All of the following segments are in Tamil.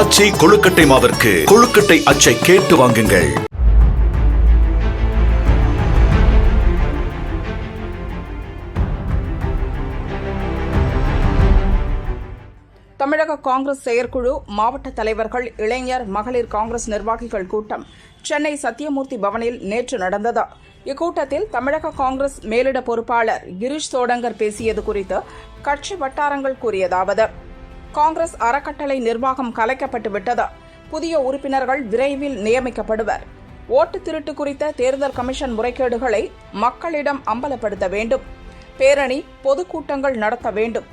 ஆச்சி கொழுக்கட்டை மாவிற்கு கொழுக்கட்டை அச்சை கேட்டு வாங்குங்கள். தமிழக காங்கிரஸ் செயற்குழு மாவட்ட தலைவர்கள், இளைஞர், மகளிர் காங்கிரஸ் நிர்வாகிகள் கூட்டம் சென்னை சத்தியமூர்த்தி பவனில் நேற்று நடந்தது. இக்கூட்டத்தில் தமிழக காங்கிரஸ் மேலிட பொறுப்பாளர் கிரீஷ் சோடங்கர் பேசியது குறித்து கட்சி வட்டாரங்கள் கூறியதாவது: காங்கிரஸ் அறக்கட்டளை நிர்வாகம் கலைக்கப்பட்டுவிட்டது. புதிய உறுப்பினர்கள் விரைவில் நியமிக்கப்படுவர். ஓட்டு திருட்டு குறித்த தேர்தல் கமிஷன் முறைகேடுகளை மக்களிடம் அம்பலப்படுத்த வேண்டும். பேரணி, பொதுக்கூட்டங்கள் நடத்த வேண்டும்.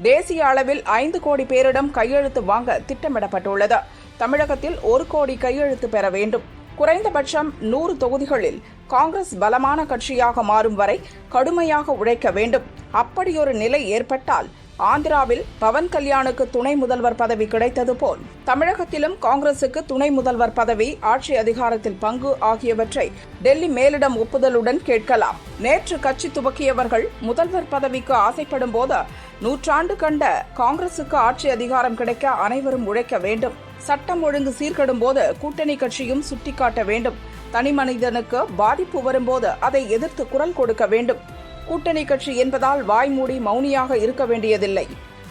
தேசிய அளவில் 5 கோடி பேரிடம் கையெழுத்து வாங்க திட்டமிடப்பட்டுள்ளது. தமிழகத்தில் 1 கோடி கையெழுத்து பெற வேண்டும். குறைந்தபட்சம் 100 தொகுதிகளில் காங்கிரஸ் பலமான கட்சியாக மாறும் வரை கடுமையாக உழைக்க வேண்டும். அப்படியொரு நிலை ஏற்பட்டால் ஆந்திராவில் பவன் கல்யாணுக்கு துணை முதல்வர் பதவி கிடைத்தது போல் தமிழகத்திலும் காங்கிரசுக்கு துணை முதல்வர் பதவி, ஆட்சி அதிகாரத்தில் பங்கு ஆகியவற்றை டெல்லி மேலிடம் ஒப்புதலுடன் கேட்கலாம். நேற்று கட்சி துவக்கியவர்கள் முதல்வர் பதவிக்கு ஆசைப்படும் போது நூற்றாண்டு கண்ட காங்கிரசுக்கு ஆட்சி அதிகாரம் கிடைக்க அனைவரும் உழைக்க வேண்டும். சட்டம் ஒழுங்கு சீர்கெடும் போது கூட்டணி கட்சியும் சுட்டிக்காட்ட வேண்டும். தனி மனிதனுக்கு பாதிப்பு வரும்போது அதை எதிர்த்து குரல் கொடுக்க வேண்டும். கூட்டணி கட்சி என்பதால் வாய்மூடி மௌனியாக இருக்க வேண்டியதில்லை.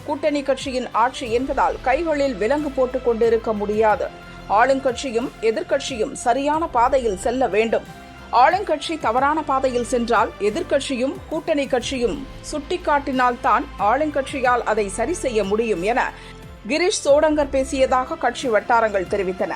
கூட்டணி கட்சியின் ஆட்சி என்பதால் கைகளில் விலங்கு போட்டுக் கொண்டிருக்க முடியாது. ஆளுங்கட்சியும் எதிர்க்கட்சியும் சரியான பாதையில் செல்ல வேண்டும். ஆளுங்கட்சி தவறான பாதையில் சென்றால் எதிர்க்கட்சியும் கூட்டணி கட்சியும் சுட்டிக்காட்டினால்தான் ஆளுங்கட்சியால் அதை சரி செய்ய முடியும் என கிரீஷ் சோடங்கர் பேசியதாக கட்சி வட்டாரங்கள் தெரிவித்தன.